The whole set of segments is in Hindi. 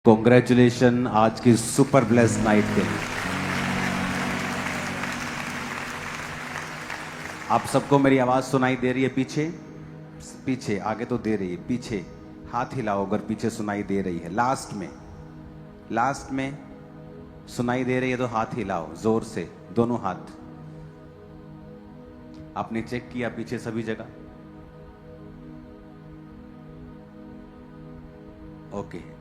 कॉन्ग्रेचुलेशन आज की सुपर ब्लेस्ड नाइट के लिए। आप सबको मेरी आवाज सुनाई दे रही है? पीछे पीछे आगे तो दे रही है, पीछे हाथ हिलाओ अगर पीछे सुनाई दे रही है। लास्ट में सुनाई दे रही है तो हाथ हिलाओ जोर से, दोनों हाथ। आपने चेक किया पीछे सभी जगह? ओके,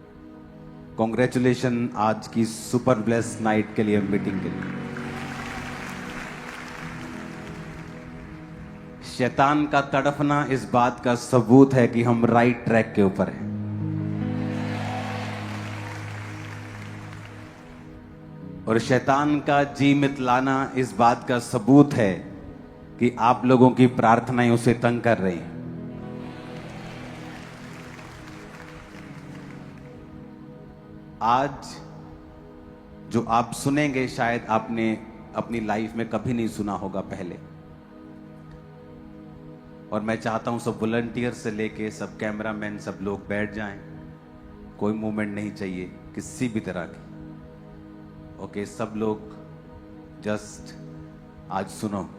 कॉन्ग्रेचुलेशन आज की सुपर ब्लेस्ड नाइट के लिए, मीटिंग के लिए। शैतान का तड़फना इस बात का सबूत है कि हम राइट ट्रैक के ऊपर हैं। और शैतान का जी मितलाना इस बात का सबूत है कि आप लोगों की प्रार्थनाएं उसे तंग कर रही हैं। आज जो आप सुनेंगे शायद आपने अपनी लाइफ में कभी नहीं सुना होगा पहले। और मैं चाहता हूं सब वॉलंटियर से लेके सब कैमरामैन सब लोग बैठ जाएं। कोई मूवमेंट नहीं चाहिए किसी भी तरह की। ओके, सब लोग जस्ट आज सुनो।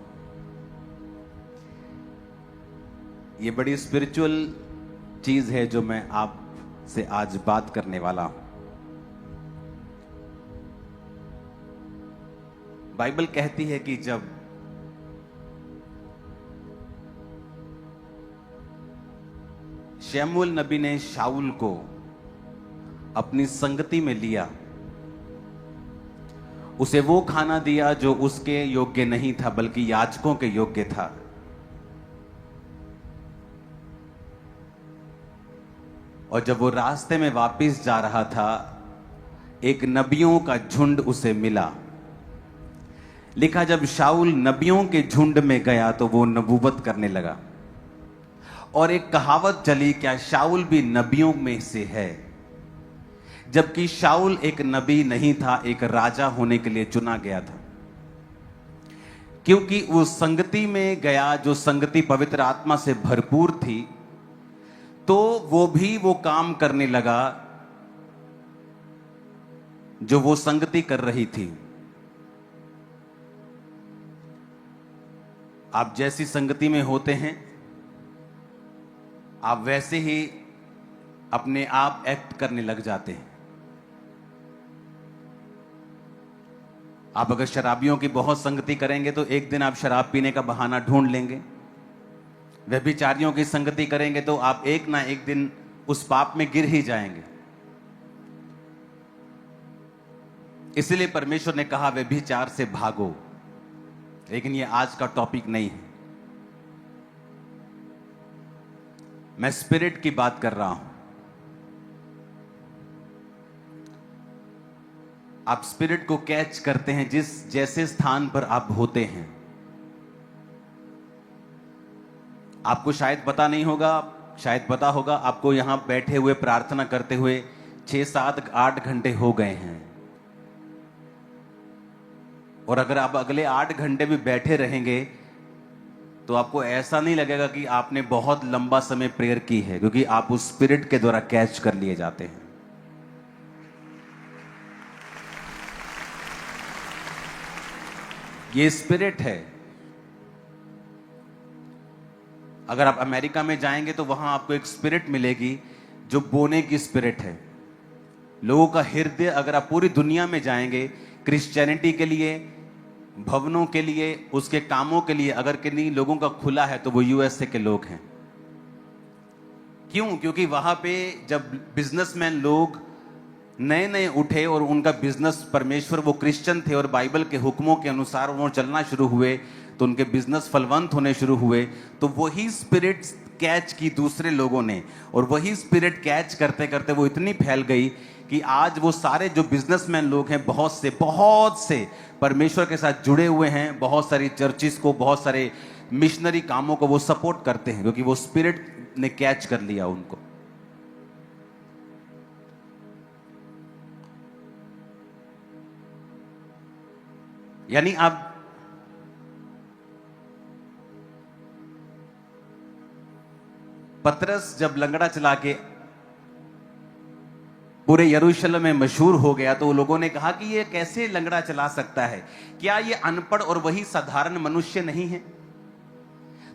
ये बड़ी स्पिरिचुअल चीज है जो मैं आपसे आज बात करने वाला हूं। बाइबल कहती है कि जब शमूएल नबी ने शाऊल को अपनी संगति में लिया, उसे वो खाना दिया जो उसके योग्य नहीं था बल्कि याजकों के योग्य था। और जब वो रास्ते में वापस जा रहा था, एक नबियों का झुंड उसे मिला। लिखा जब शाऊल नबियों के झुंड में गया तो वो नबूवत करने लगा। और एक कहावत चली, क्या शाऊल भी नबियों में से है? जबकि शाऊल एक नबी नहीं था, एक राजा होने के लिए चुना गया था। क्योंकि उस संगति में गया जो संगति पवित्र आत्मा से भरपूर थी, तो वो भी वो काम करने लगा जो वो संगति कर रही थी। आप जैसी संगति में होते हैं, आप वैसे ही अपने आप एक्ट करने लग जाते हैं। आप अगर शराबियों की बहुत संगति करेंगे तो एक दिन आप शराब पीने का बहाना ढूंढ लेंगे। व्यभिचारियों की संगति करेंगे तो आप एक ना एक दिन उस पाप में गिर ही जाएंगे। इसलिए परमेश्वर ने कहा व्यभिचार से भागो। लेकिन ये आज का टॉपिक नहीं है। मैं स्पिरिट की बात कर रहा हूं। आप स्पिरिट को कैच करते हैं जिस जैसे स्थान पर आप होते हैं। आपको शायद पता नहीं होगा, शायद पता होगा, आपको यहां बैठे हुए प्रार्थना करते हुए 6, 7, 8 घंटे हो गए हैं। और अगर आप अगले 8 घंटे भी बैठे रहेंगे तो आपको ऐसा नहीं लगेगा कि आपने बहुत लंबा समय प्रेयर की है, क्योंकि आप उस स्पिरिट के द्वारा कैच कर लिए जाते हैं। ये स्पिरिट है। अगर आप अमेरिका में जाएंगे तो वहां आपको एक स्पिरिट मिलेगी जो बोने की स्पिरिट है। लोगों का हृदय, अगर आप पूरी दुनिया में जाएंगे क्रिश्चियनिटी के लिए, भवनों के लिए, उसके कामों के लिए, अगर किन्हीं लोगों का खुला है तो वो यूएसए के लोग हैं। क्यों? क्योंकि वहां पे जब बिजनेसमैन लोग नए नए उठे और उनका बिजनेस परमेश्वर, वो क्रिश्चियन थे और बाइबल के हुक्मों के अनुसार वो चलना शुरू हुए, तो उनके बिजनेस फलवंत होने शुरू हुए। तो वही स्पिरिट कैच की दूसरे लोगों ने, और वही स्पिरिट कैच करते करते वो इतनी फैल गई कि आज वो सारे जो बिजनेसमैन लोग हैं, बहुत से परमेश्वर के साथ जुड़े हुए हैं। बहुत सारी चर्चिस को, बहुत सारे मिशनरी कामों को वो सपोर्ट करते हैं, क्योंकि वो स्पिरिट ने कैच कर लिया उनको। यानी आप पतरस जब लंगड़ा चला के पूरे यरूशलेम में मशहूर हो गया, तो लोगों ने कहा कि ये कैसे लंगड़ा चला सकता है, क्या ये अनपढ़ और वही साधारण मनुष्य नहीं है?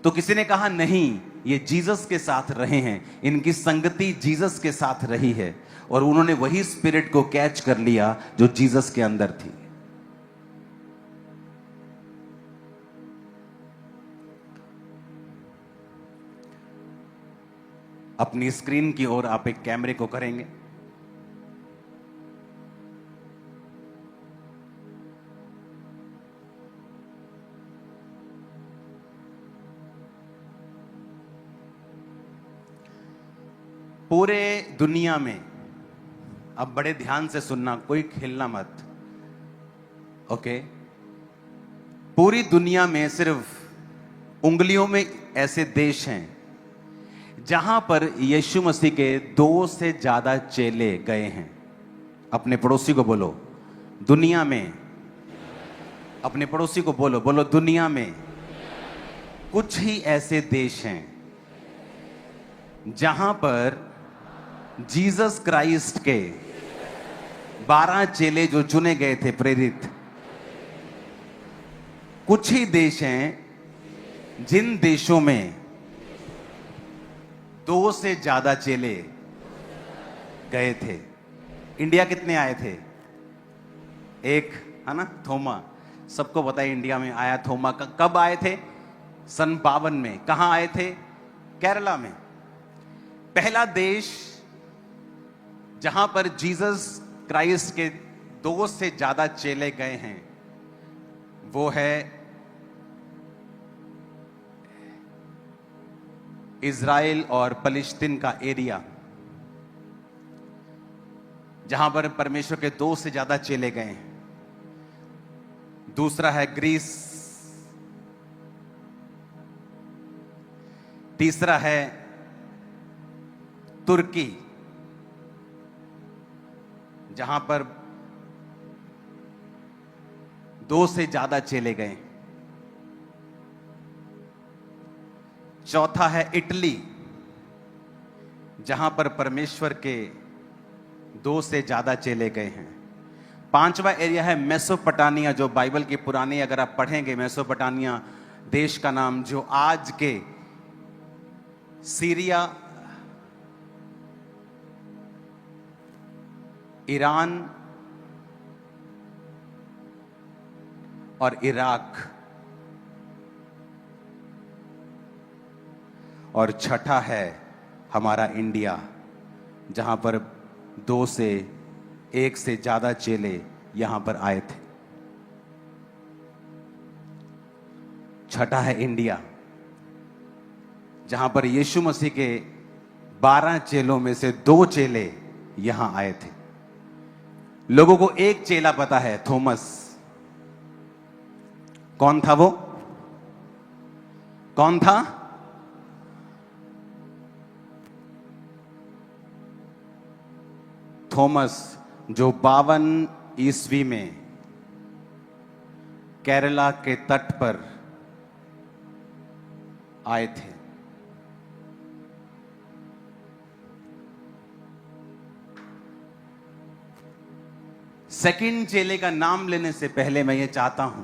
तो किसी ने कहा नहीं, ये जीसस के साथ रहे हैं, इनकी संगति जीसस के साथ रही है और उन्होंने वही स्पिरिट को कैच कर लिया जो जीसस के अंदर थी। अपनी स्क्रीन की ओर आप एक कैमरे को करेंगे। पूरे दुनिया में, अब बड़े ध्यान से सुनना, कोई खेलना मत, ओके? पूरी दुनिया में सिर्फ उंगलियों में ऐसे देश हैं जहां पर यीशु मसीह के 2 से ज्यादा चेले गए हैं। अपने पड़ोसी को बोलो दुनिया में, अपने पड़ोसी को बोलो, बोलो दुनिया में कुछ ही ऐसे देश हैं जहां पर जीसस क्राइस्ट के 12 चेले जो चुने गए थे, प्रेरित, कुछ ही देश हैं जिन देशों में 2 से ज्यादा चेले गए थे। इंडिया कितने आए थे? एक, है ना, थोमा। सबको पता है इंडिया में आया थोमा। कब आए थे? सन 52 में। कहां आए थे? केरला में। पहला देश जहां पर जीसस क्राइस्ट के 2 से ज्यादा चेले गए हैं वो है इज़राइल और फलस्तीन का एरिया, जहां पर परमेश्वर के 2 से ज्यादा चेले गए हैं। दूसरा है ग्रीस, तीसरा है तुर्की, जहां पर 2 से ज्यादा चेले गए। चौथा है इटली, जहां पर परमेश्वर के 2 से ज्यादा चेले गए हैं। पांचवा एरिया है मेसोपोटामिया, जो बाइबल की पुरानी अगर आप पढ़ेंगे, मेसोपोटामिया देश का नाम, जो आज के सीरिया, ईरान और इराक, और छठा है हमारा इंडिया, जहां पर 2 से 1 से ज्यादा चेले यहां पर आए थे। छठा है इंडिया, जहां पर यीशु मसीह के 12 चेलों में से 2 चेले यहां आए थे। लोगों को एक चेला पता है, थॉमस। कौन था वो? कौन था? थॉमस, जो 52 ईस्वी में केरला के तट पर आए थे। सेकंड चेले का नाम लेने से पहले मैं ये चाहता हूं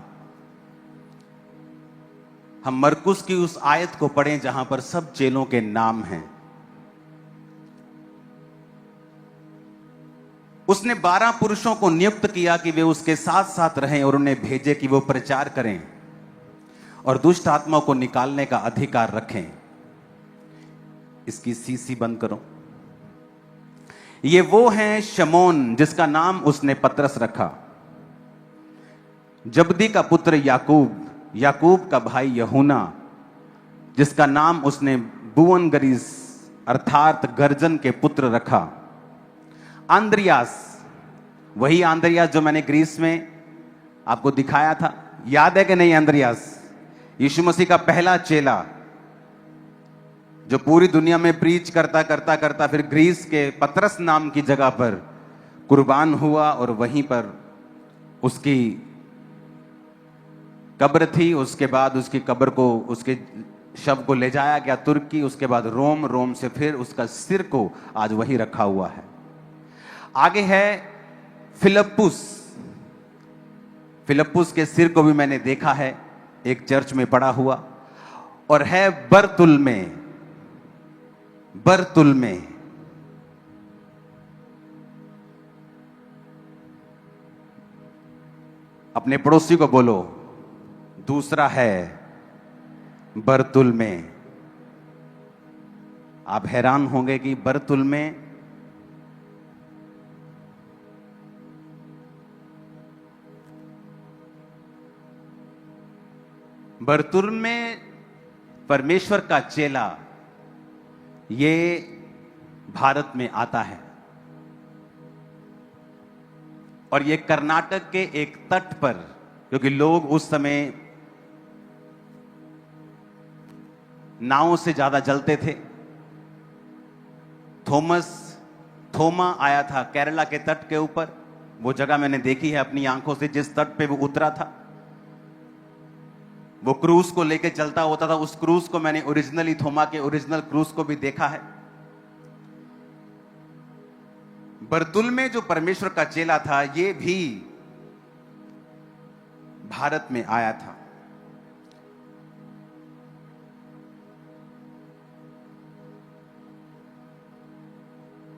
हम मरकुस की उस आयत को पढ़ें जहां पर सब चेलों के नाम हैं। उसने 12 पुरुषों को नियुक्त किया कि वे उसके साथ साथ रहें और उन्हें भेजे कि वो प्रचार करें और दुष्ट आत्माओं को निकालने का अधिकार रखें। इसकी सीसी बंद करो। ये वो हैं शमौन, जिसका नाम उसने पतरस रखा, जबदी का पुत्र याकूब, याकूब का भाई यूहन्ना, जिसका नाम उसने बुअनगरीस अर्थात गर्जन के पुत्र रखा, आंद्रियास, वही आंद्रियास जो मैंने ग्रीस में आपको दिखाया था, याद है कि नहीं? आंद्रियास यीशु मसीह का पहला चेला, जो पूरी दुनिया में प्रीच करता करता करता फिर ग्रीस के पतरस नाम की जगह पर कुर्बान हुआ और वहीं पर उसकी कब्र थी। उसके बाद उसकी कब्र को, उसके शव को ले जाया गया तुर्की, उसके बाद रोम, रोम से फिर उसका सिर को आज वहीं रखा हुआ है। आगे है फिलिप्पुस। फिलिप्पुस के सिर को भी मैंने देखा है एक चर्च में पड़ा हुआ। और है बरतुल्मै। बरतुल्मै अपने पड़ोसी को बोलो, दूसरा है बरतुल्मै। आप हैरान होंगे कि बरतुल्मै बरतुल्मै परमेश्वर का चेला ये भारत में आता है और ये कर्नाटक के एक तट पर, क्योंकि लोग उस समय नावों से ज्यादा चलते थे। थोमा आया था केरला के तट के ऊपर। वो जगह मैंने देखी है अपनी आंखों से, जिस तट पे वो उतरा था। वो क्रूज को लेके चलता होता था। उस क्रूज को मैंने ओरिजिनली, थोमा के ओरिजिनल क्रूज को भी देखा है। बरतुल्मै जो परमेश्वर का चेला था, ये भी भारत में आया था।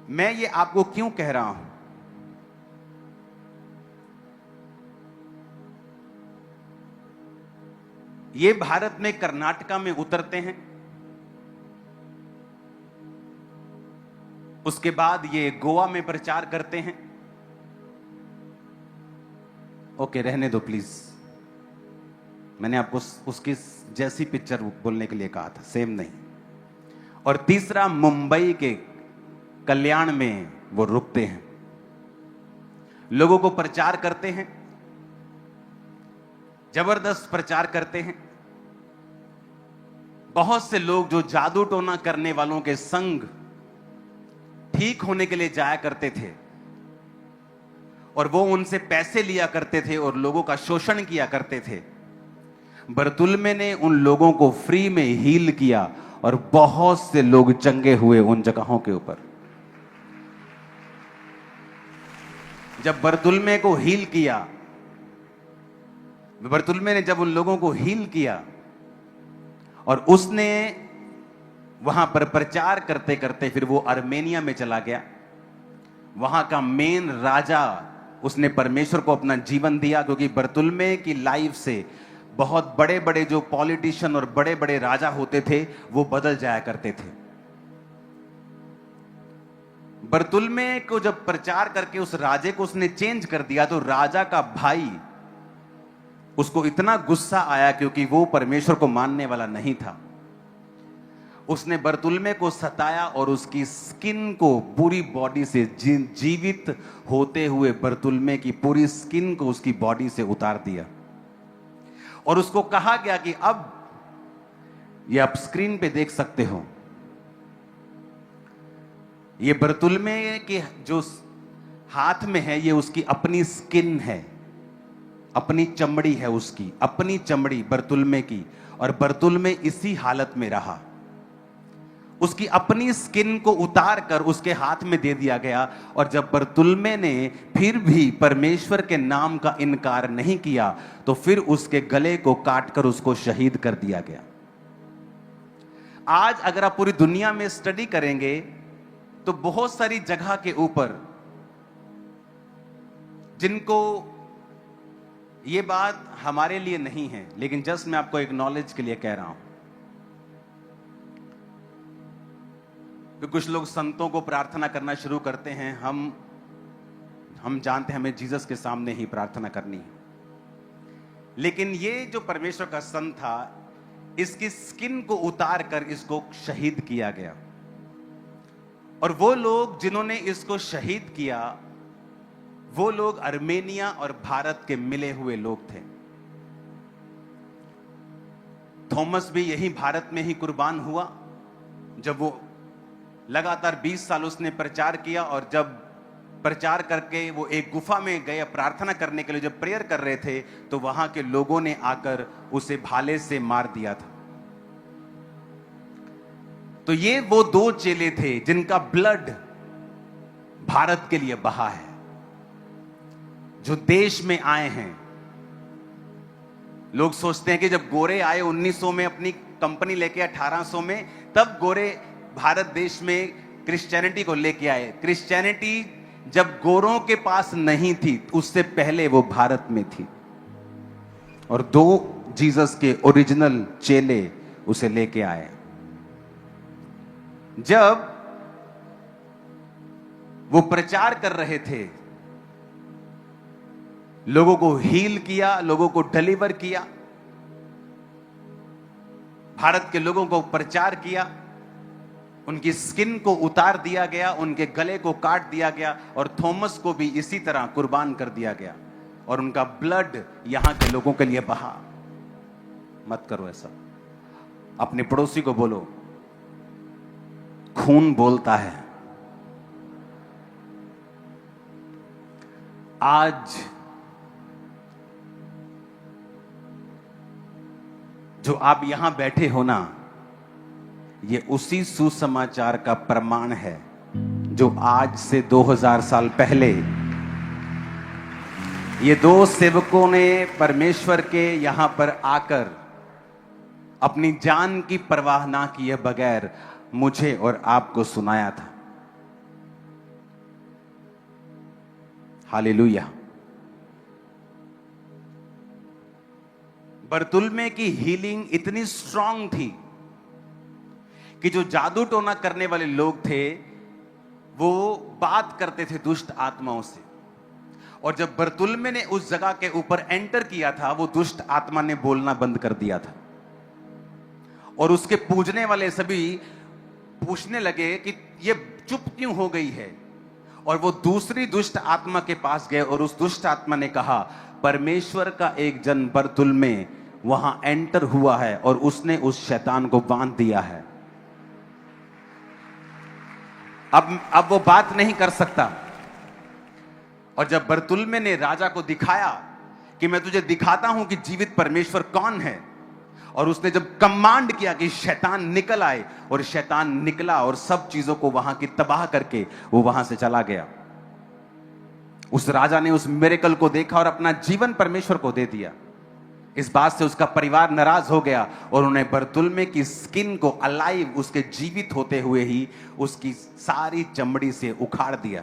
मैं ये आपको क्यों कह रहा हूं? ये भारत में कर्नाटका में उतरते हैं, उसके बाद ये गोवा में प्रचार करते हैं। ओके, रहने दो प्लीज। मैंने आपको उसकी जैसी पिक्चर बोलने के लिए कहा था, सेम नहीं। और तीसरा, मुंबई के कल्याण में वो रुकते हैं, लोगों को प्रचार करते हैं, जबरदस्त प्रचार करते हैं। बहुत से लोग जो जादू टोना करने वालों के संग ठीक होने के लिए जाया करते थे और वो उनसे पैसे लिया करते थे और लोगों का शोषण किया करते थे, बरतुल्मै ने उन लोगों को फ्री में हील किया और बहुत से लोग चंगे हुए उन जगहों के ऊपर। जब बरतुल्मै को हील किया, बरतुल्मै ने जब उन लोगों को हील किया और उसने वहां पर प्रचार करते करते फिर वो आर्मेनिया में चला गया। वहां का मेन राजा, उसने परमेश्वर को अपना जीवन दिया, क्योंकि बरतुल्मै की लाइफ से बहुत बड़े बड़े जो पॉलिटिशियन और बड़े बड़े राजा होते थे वो बदल जाया करते थे। बरतुल्मै को जब प्रचार करके उस राजे को उसने चेंज कर दिया, तो राजा का भाई, उसको इतना गुस्सा आया क्योंकि वो परमेश्वर को मानने वाला नहीं था। उसने बरतुल्मै को सताया और उसकी स्किन को पूरी बॉडी से, जीवित होते हुए बरतुल्मै की पूरी स्किन को उसकी बॉडी से उतार दिया। और उसको कहा गया कि अब, ये आप स्क्रीन पे देख सकते हो, ये बरतुल्मै के जो हाथ में है ये उसकी अपनी स्किन है, अपनी चमड़ी है, उसकी अपनी चमड़ी बरतुल्मै की। और बरतुल्मै इसी हालत में रहा। उसकी अपनी स्किन को उतार कर उसके हाथ में दे दिया गया। और जब बरतुल्मै ने फिर भी परमेश्वर के नाम का इनकार नहीं किया, तो फिर उसके गले को काटकर उसको शहीद कर दिया गया। आज अगर आप पूरी दुनिया में स्टडी करेंगे तो बहुत सारी जगह के ऊपर, जिनको ये बात हमारे लिए नहीं है, लेकिन जस्ट मैं आपको एक नॉलेज के लिए कह रहा हूं कि कुछ लोग संतों को प्रार्थना करना शुरू करते हैं। हम जानते हैं हमें जीसस के सामने ही प्रार्थना करनी है, लेकिन ये जो परमेश्वर का संत था, इसकी स्किन को उतार कर इसको शहीद किया गया। और वो लोग जिन्होंने इसको शहीद किया, वो लोग आर्मेनिया और भारत के मिले हुए लोग थे। थॉमस भी यही भारत में ही कुर्बान हुआ। जब वो लगातार 20 साल उसने प्रचार किया, और जब प्रचार करके वो एक गुफा में गए प्रार्थना करने के लिए, जब प्रेयर कर रहे थे, तो वहां के लोगों ने आकर उसे भाले से मार दिया था। तो ये वो दो चेले थे जिनका ब्लड भारत के लिए बहा है। जो देश में आए हैं, लोग सोचते हैं कि जब गोरे आए 1900 में अपनी कंपनी लेके 1800 में, तब गोरे भारत देश में क्रिश्चियनिटी को लेके आए। क्रिश्चियनिटी जब गोरों के पास नहीं थी, उससे पहले वो भारत में थी, और 2 जीसस के ओरिजिनल चेले उसे लेके आए। जब वो प्रचार कर रहे थे, लोगों को हील किया, लोगों को डिलीवर किया, भारत के लोगों को प्रचार किया, उनकी स्किन को उतार दिया गया, उनके गले को काट दिया गया, और थॉमस को भी इसी तरह कुर्बान कर दिया गया, और उनका ब्लड यहां के लोगों के लिए बहा। मत करो ऐसा। अपने पड़ोसी को बोलो, खून बोलता है। आज जो आप यहां बैठे हो ना, ये उसी सुसमाचार का प्रमाण है जो आज से 2000 साल पहले ये 2 सेवकों ने परमेश्वर के यहां पर आकर अपनी जान की परवाह ना किए बगैर मुझे और आपको सुनाया था। हालेलुया। बरतुल्मे की हीलिंग इतनी स्ट्रांग थी कि जो जादू टोना करने वाले लोग थे, वो बात करते थे दुष्ट आत्माओं से, और जब बरतुल्मे ने उस जगह के ऊपर एंटर किया था, वो दुष्ट आत्मा ने बोलना बंद कर दिया था, और उसके पूजने वाले सभी पूछने लगे कि ये चुप क्यों हो गई है। और वो दूसरी दुष्ट आत्मा के पास गए, और उस दुष्ट आत्मा ने कहा, परमेश्वर का एक जन बरतुल्मे वहां एंटर हुआ है, और उसने उस शैतान को बांध दिया है। अब वो बात नहीं कर सकता। और जब बरतुल्मे ने राजा को दिखाया कि मैं तुझे दिखाता हूं कि जीवित परमेश्वर कौन है, और उसने जब कमांड किया कि शैतान निकल आए, और शैतान निकला और सब चीजों को वहां की तबाह करके वो वहां से चला गया। उस राजा ने उस मिरेकल को देखा और अपना जीवन परमेश्वर को दे दिया। इस बात से उसका परिवार नाराज हो गया, और उन्हें बरतुल्मे की स्किन को अलाइव, उसके जीवित होते हुए ही उसकी सारी चमड़ी से उखाड़ दिया।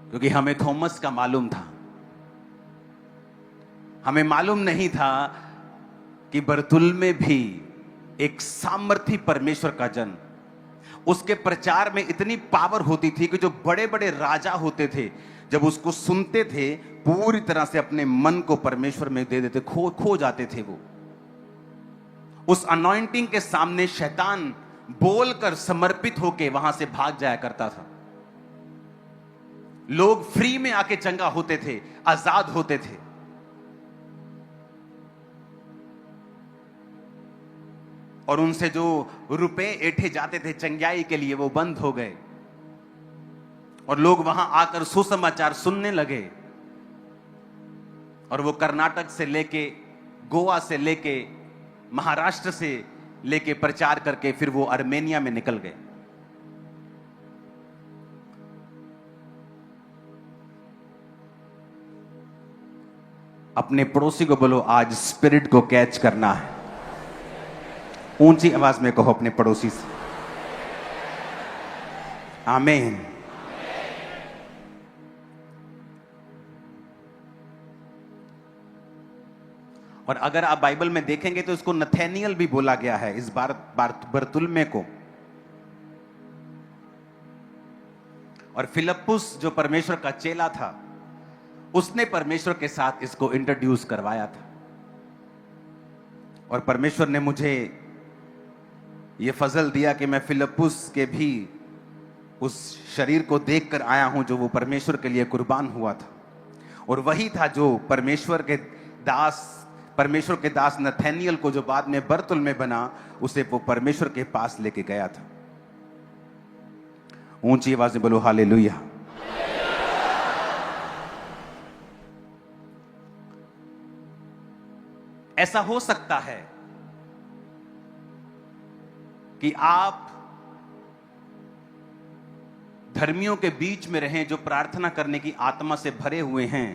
क्योंकि हमें थॉमस का मालूम था, हमें मालूम नहीं था कि बरतुल्मे भी एक सामर्थी परमेश्वर का जन, उसके प्रचार में इतनी पावर होती थी कि जो बड़े बड़े राजा होते थे, जब उसको सुनते थे, पूरी तरह से अपने मन को परमेश्वर में दे देते, खो जाते थे। वो उस अनॉइंटिंग के सामने शैतान बोलकर समर्पित होके वहां से भाग जाया करता था। लोग फ्री में आके चंगा होते थे, आजाद होते थे। और उनसे जो रुपए ऐंठे जाते थे चंगाई के लिए, वो बंद हो गए, और लोग वहां आकर सुसमाचार सुनने लगे। और वो कर्नाटक से लेके, गोवा से लेके, महाराष्ट्र से लेके प्रचार करके फिर वो आर्मेनिया में निकल गए। अपने पड़ोसी को बोलो, आज स्पिरिट को कैच करना है। ऊंची आवाज में कहो अपने पड़ोसी से, आमीन। और अगर आप बाइबल में देखेंगे तो इसको नथेनियल भी बोला गया है, इस बरतुल्मे को। और फिलिप्पुस जो परमेश्वर का चेला था, उसने परमेश्वर के साथ इसको इंट्रोड्यूस करवाया था। और परमेश्वर ने मुझे यह फजल दिया कि मैं फिलिप्पुस के भी उस शरीर को देखकर आया हूं जो वो परमेश्वर के लिए कुर्बान हुआ था। और वही था जो परमेश्वर के दास नथेनियल को, जो बाद में बरतुल्मे बना, उसे वो परमेश्वर के पास लेके गया था। ऊंची आवाज में बोलो हालेलुया। ऐसा हो सकता है कि आप धर्मियों के बीच में रहें जो प्रार्थना करने की आत्मा से भरे हुए हैं।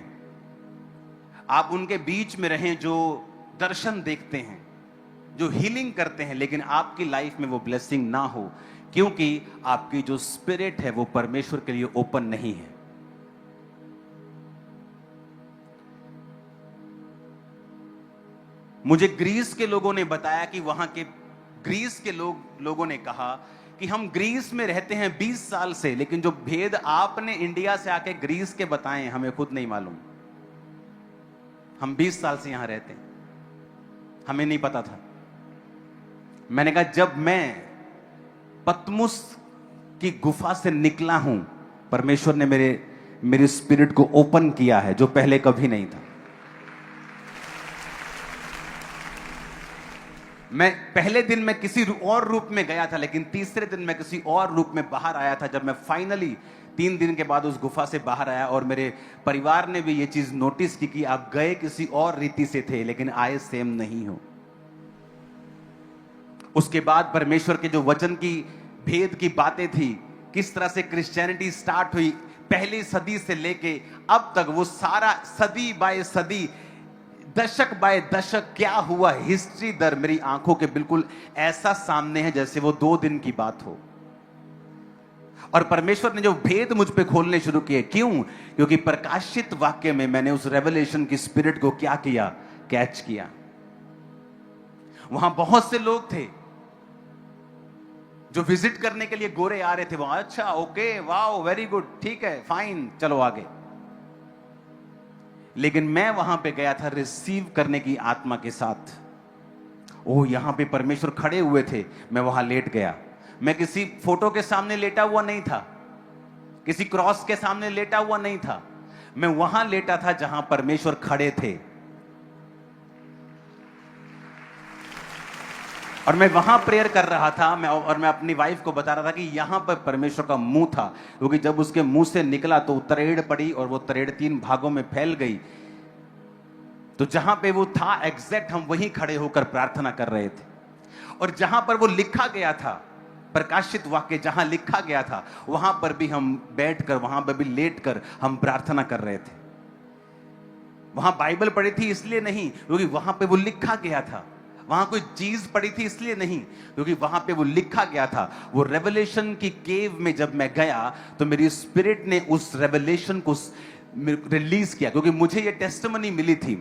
आप उनके बीच में रहें जो दर्शन देखते हैं, जो हीलिंग करते हैं, लेकिन आपकी लाइफ में वो ब्लेसिंग ना हो, क्योंकि आपकी जो स्पिरिट है वो परमेश्वर के लिए ओपन नहीं है। मुझे ग्रीस के लोगों ने बताया कि वहां के ग्रीस के लोगों ने कहा कि हम ग्रीस में रहते हैं 20 साल से, लेकिन जो भेद आपने इंडिया से आके ग्रीस के बताए हमें खुद नहीं मालूम। हम 20 साल से यहां रहते हैं, हमें नहीं पता था। मैंने कहा जब मैं पतमुस की गुफा से निकला हूं, परमेश्वर ने मेरी स्पिरिट को ओपन किया है, जो पहले कभी नहीं था। मैं पहले दिन में किसी और रूप में गया था, लेकिन तीसरे दिन मैं किसी और रूप में बाहर आया था। जब मैं फाइनली 3 दिन के बाद उस गुफा से बाहर आया, और मेरे परिवार ने भी ये चीज नोटिस की कि आप गए किसी और रीति से थे, लेकिन आए सेम नहीं हो। उसके बाद परमेश्वर के जो वचन की भेद की बातें थी, किस तरह से क्रिश्चियनिटी स्टार्ट हुई पहली सदी से लेके अब तक, वो सारा सदी बाय सदी, दशक बाय दशक क्या हुआ, हिस्ट्री दर मेरी आंखों के बिल्कुल ऐसा सामने है जैसे वो 2 दिन की बात हो। और परमेश्वर ने जो भेद मुझ पे खोलने शुरू किए, क्यों? क्योंकि प्रकाशित वाक्य में मैंने उस रेवलेशन की स्पिरिट को क्या किया, कैच किया। वहां बहुत से लोग थे जो विजिट करने के लिए गोरे आ रहे थे वहां। अच्छा, ओके, वाओ, वेरी गुड, ठीक है, फाइन, चलो आगे। लेकिन मैं वहां पे गया था रिसीव करने की आत्मा के साथ। ओह, यहां पे परमेश्वर खड़े हुए थे, मैं वहां लेट गया। मैं किसी फोटो के सामने लेटा हुआ नहीं था, किसी क्रॉस के सामने लेटा हुआ नहीं था, मैं वहां लेटा था जहां परमेश्वर खड़े थे। और मैं वहां प्रेयर कर रहा था, मैं अपनी वाइफ को बता रहा था कि यहां पर परमेश्वर का मुंह था, क्योंकि जब उसके मुंह से निकला तो तरेड़ पड़ी, और वो तरेड़ 3 भागों में फैल गई। तो जहां पे वो था एग्जैक्ट, हम वहीं खड़े होकर प्रार्थना कर रहे थे। और जहां पर वो लिखा गया था, प्रकाशित वाक्य जहां लिखा गया था, वहां पर भी हम बैठकर, वहां पर भी लेटकर हम प्रार्थना कर रहे थे। वहां बाइबल पढ़ी थी इसलिए नहीं क्योंकि वहां पे वो लिखा गया था, वहां कोई चीज पड़ी थी इसलिए नहीं, क्योंकि वहां पे वो लिखा गया था। वो रेवलेशन की केव में जब मैं गया तो मेरी स्पिरिट ने उस रेवलेशन को रिलीज किया, क्योंकि मुझे ये टेस्टिमनी मिली थी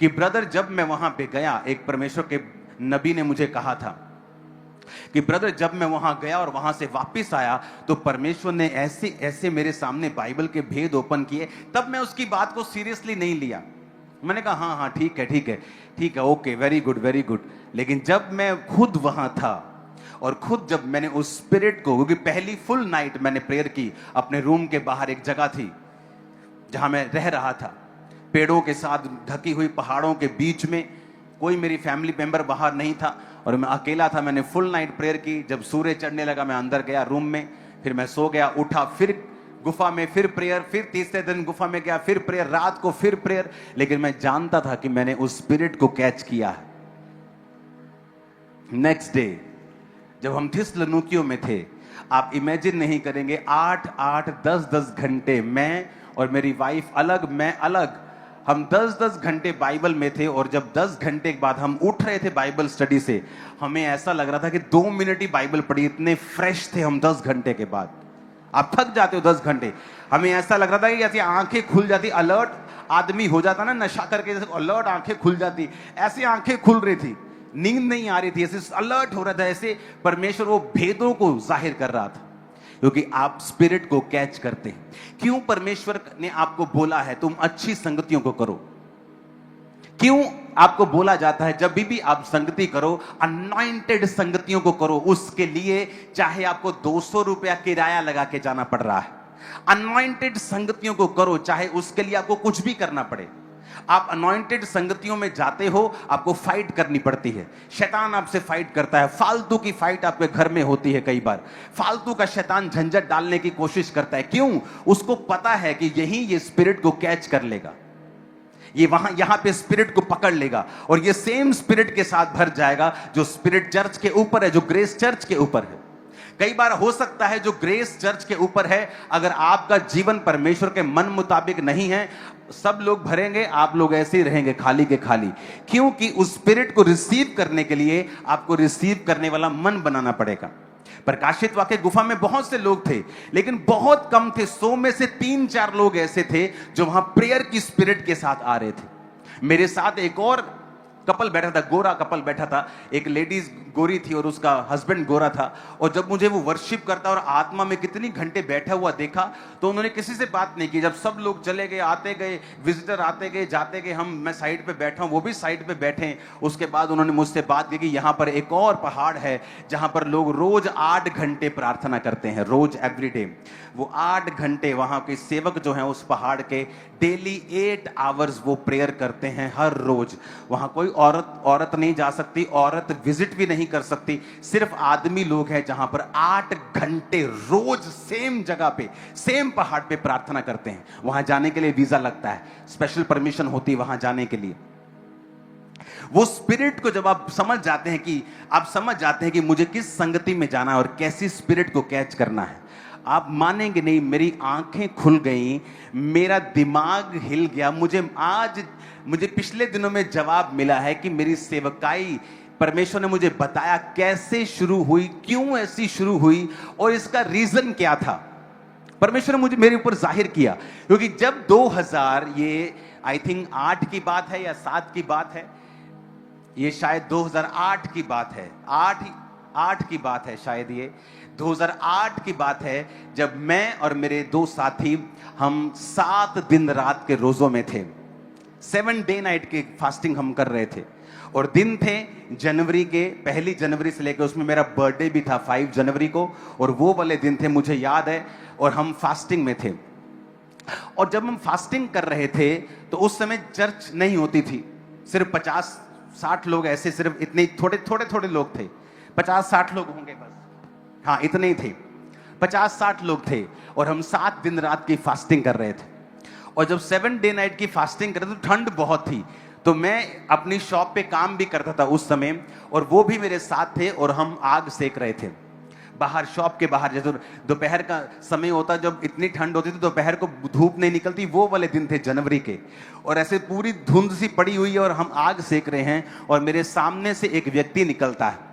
कि ब्रदर, जब मैं वहां पे गया, एक परमेश्वर के नबी ने मुझे कहा था कि ब्रदर, जब मैं वहां गया और वहां से वापस आया तो परमेश्वर ने ऐसे ऐसे मेरे सामने बाइबल के भेद ओपन किए। तब मैं उसकी बात को सीरियसली नहीं लिया। मैंने कहा हाँ हाँ, ठीक है ठीक है ठीक है, okay, very good very good. लेकिन जब मैं खुद वहां था और खुद जब मैंने उस स्पिरिट को, क्योंकि पहली फुल नाइट मैंने प्रेयर की अपने रूम के बाहर, एक जगह थी जहां मैं रह रहा था, पेड़ों के साथ ढकी हुई पहाड़ों के बीच में, कोई मेरी फैमिली मेंबर बाहर नहीं था और मैं अकेला था। मैंने फुल नाइट प्रेयर की। जब सूर्य चढ़ने लगा मैं अंदर गया रूम में, फिर मैं सो गया, उठा, फिर गुफा में फिर प्रेयर, फिर तीसरे दिन गुफा में गया, फिर प्रेयर, रात को फिर प्रेयर। लेकिन मैं जानता था कि मैंने उस स्पिरिट को कैच किया है। नेक्स्ट डे जब हम थिस्सलुनीकियों में थे, आप इमेजिन नहीं करेंगे, 8-8, 10-10 घंटे मैं और मेरी वाइफ अलग, मैं अलग, हम 10-10 घंटे बाइबल में थे। और जब 10 घंटे के बाद हम उठ रहे थे बाइबल स्टडी से, हमें ऐसा लग रहा था कि 2 मिनट ही बाइबल पढ़ी, इतने फ्रेश थे हम 10 घंटे के बाद। आप थक जाते हो 10 घंटे, हमें ऐसा लग रहा था कि ऐसी आंखें खुल जाती, अलर्ट आदमी हो जाता ना नशा करके, अलर्ट आंखें खुल जाती, ऐसी आंखें खुल रही थी, नींद नहीं आ रही थी, ऐसे अलर्ट हो रहा था, ऐसे परमेश्वर वो भेदों को जाहिर कर रहा था, क्योंकि आप स्पिरिट को कैच करते हैं। क्यों परमेश्वर ने आपको बोला है तुम अच्छी संगतियों को करो? क्यों आपको बोला जाता है जब भी आप संगति करो, अनॉइंटेड संगतियों को करो? उसके लिए चाहे आपको 200 रुपया किराया लगा के जाना पड़ रहा है, अनॉइंटेड संगतियों को करो, चाहे उसके लिए आपको कुछ भी करना पड़े। आप अनॉइंटेड संगतियों में जाते हो, आपको फाइट करनी पड़ती है, शैतान आपसे फाइट करता है, फालतू की फाइट आपके घर में होती है, कई बार फालतू का शैतान झंझट डालने की कोशिश करता है। क्यों? उसको पता है कि यही ये स्पिरिट को कैच कर लेगा, ये वहां यहां पे स्पिरिट को पकड़ लेगा और ये सेम स्पिरिट के साथ भर जाएगा जो स्पिरिट चर्च के ऊपर है, जो ग्रेस चर्च के ऊपर है। कई बार हो सकता है जो ग्रेस चर्च के ऊपर है, अगर आपका जीवन परमेश्वर के मन मुताबिक नहीं है, सब लोग भरेंगे, आप लोग ऐसे ही रहेंगे खाली के खाली। क्योंकि उस स्पिरिट को रिसीव करने के लिए आपको रिसीव करने वाला मन बनाना पड़ेगा। प्रकाशित वाक्य गुफा में बहुत से लोग थे, लेकिन बहुत कम थे, 100 में से 3-4 लोग ऐसे थे जो वहां प्रेयर की स्पिरिट के साथ आ रहे थे। मेरे साथ एक और कपल बैठा था, गोरा कपल बैठा था। एक लेडीज गोरी थी और उसका हस्बैंड गोरा था। और जब मुझे वो वर्शिप करता और आत्मा में कितनी घंटे बैठा हुआ देखा, तो उन्होंने किसी से बात नहीं की। जब सब लोग चले गए, आते गए, विजिटर आते गए, जाते गए, मैं साइड पे बैठा हूं, वो भी साइड पे बैठे। उसके बाद उन्होंने मुझसे बात की कि यहाँ पर एक और पहाड़ है जहां पर लोग रोज 8 घंटे प्रार्थना करते हैं, रोज एवरीडे। वो 8 घंटे वहां के सेवक जो हैं उस पहाड़ के डेली 8 आवर्स वो प्रेयर करते हैं हर रोज। वहां कोई औरत नहीं जा सकती, औरत विजिट भी नहीं कर सकती, सिर्फ आदमी लोग हैं जहां पर 8 घंटे रोज सेम जगह पे, सेम पहाड़ पे प्रार्थना करते हैं। वहां जाने के लिए वीजा लगता है, स्पेशल परमिशन होती है वहां जाने के लिए। वो स्पिरिट को जब आप समझ जाते हैं कि मुझे किस संगति में जाना है और कैसी स्पिरिट को कैच करना है, आप मानेंगे नहीं, मेरी आंखें खुल गई, मेरा दिमाग हिल गया। मुझे पिछले दिनों में जवाब मिला है कि मेरी सेवकाई परमेश्वर ने मुझे बताया कैसे शुरू हुई, क्यों ऐसी शुरू हुई और इसका रीजन क्या था। परमेश्वर ने मुझे मेरे ऊपर जाहिर किया। क्योंकि जब 2000 ये आई थिंक 8 की बात है या 7 की बात है, ये शायद 2008 की बात है, 8 की बात है शायद, ये 2008 की बात है, जब मैं और मेरे 2 साथी हम 7 दिन रात के रोजों में थे। 7 डे नाइट की फास्टिंग हम कर रहे थे। और दिन थे जनवरी के, 1 जनवरी से लेकर, उसमें मेरा बर्थडे भी था 5 जनवरी को, और वो वाले दिन थे मुझे याद है। और हम फास्टिंग में थे। और जब हम फास्टिंग कर रहे थे तो उस समय चर्च नहीं होती थी, सिर्फ 50-60 लोग, ऐसे सिर्फ इतने थोड़े लोग थे, 50-60 लोग होंगे बस, हाँ इतने ही थे, 50-60 लोग थे। और हम 7 दिन रात की फास्टिंग कर रहे थे। और जब 7 डे नाइट की फास्टिंग कर रहे थे तो ठंड बहुत थी, तो मैं अपनी शॉप पे काम भी करता था उस समय, और वो भी मेरे साथ थे, और हम आग सेक रहे थे बाहर, शॉप के बाहर। जैसे दोपहर का समय होता, जब इतनी ठंड होती थी दोपहर को धूप नहीं निकलती, वो वाले दिन थे जनवरी के। और ऐसे पूरी धुंध सी पड़ी हुई है और हम आग सेक रहे हैं, और मेरे सामने से एक व्यक्ति निकलता है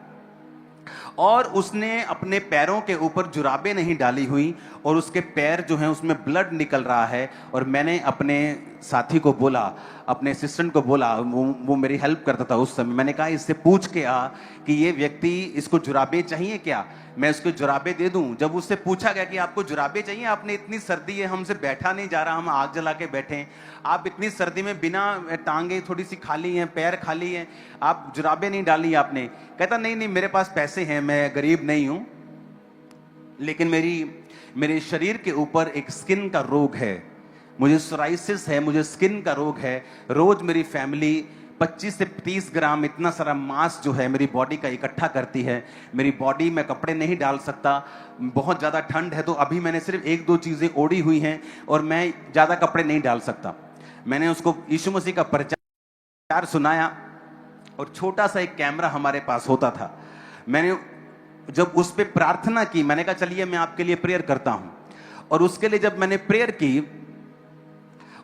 और उसने अपने पैरों के ऊपर जुराबें नहीं डाली हुई, और उसके पैर जो हैं उसमें ब्लड निकल रहा है। और मैंने अपने साथी को बोला, अपने असिस्टेंट को बोला, वो मेरी हेल्प करता था उस समय, मैंने कहा इससे पूछ के आ कि ये व्यक्ति, इसको जुराबें चाहिए क्या, मैं उसको जुराबें दे दूं। जब उससे पूछा गया कि आपको जुराबें चाहिए, आपने इतनी सर्दी है, हमसे बैठा नहीं जा रहा, हम आग जला के बैठे हैं, आप इतनी सर्दी में बिना टांगे थोड़ी सी खाली हैं, पैर खाली हैं, आप जुराबें नहीं डाली आपने। कहता नहीं मेरे पास पैसे हैं, मैं गरीब नहीं हूं, लेकिन मेरे शरीर के ऊपर एक स्किन का रोग है, मुझे सोराइसिस है, मुझे स्किन का रोग है। रोज मेरी फैमिली 25 से 30 ग्राम इतना सारा मांस जो है मेरी बॉडी का इकट्ठा करती है। मेरी बॉडी में कपड़े नहीं डाल सकता, बहुत ज़्यादा ठंड है, तो अभी मैंने सिर्फ 1-2 चीज़ें ओढ़ी हुई हैं और मैं ज़्यादा कपड़े नहीं डाल सकता। मैंने उसको यीशु मसीह का प्रचार सुनाया, और छोटा सा एक कैमरा हमारे पास होता था। मैंने जब उस पर प्रार्थना की, मैंने कहा चलिए मैं आपके लिए प्रेयर करता हूं। और उसके लिए जब मैंने प्रेयर की,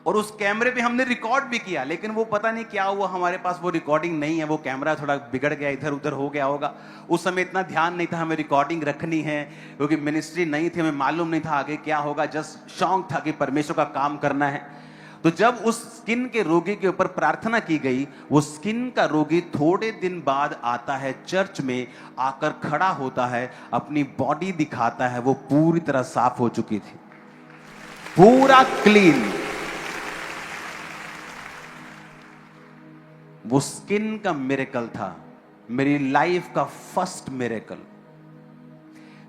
और उस कैमरे पे हमने रिकॉर्ड भी किया, लेकिन वो पता नहीं क्या हुआ, हमारे पास वो रिकॉर्डिंग नहीं है, वो कैमरा थोड़ा बिगड़ गया, इधर उधर हो गया होगा। उस समय इतना ध्यान नहीं था हमें रिकॉर्डिंग रखनी है, क्योंकि मिनिस्ट्री नहीं थी, हमें मालूम नहीं था आगे क्या होगा, जस्ट शौक था कि परमेश्वर का काम करना है। तो जब उस स्किन के रोगी के ऊपर प्रार्थना की गई, वो स्किन का रोगी थोड़े दिन बाद आता है चर्च में, आकर खड़ा होता है, अपनी बॉडी दिखाता है, वो पूरी तरह साफ हो चुकी थी, पूरा क्लीन। वो स्किन का मिरेकल था, मेरी लाइफ का फर्स्ट मिरेकल,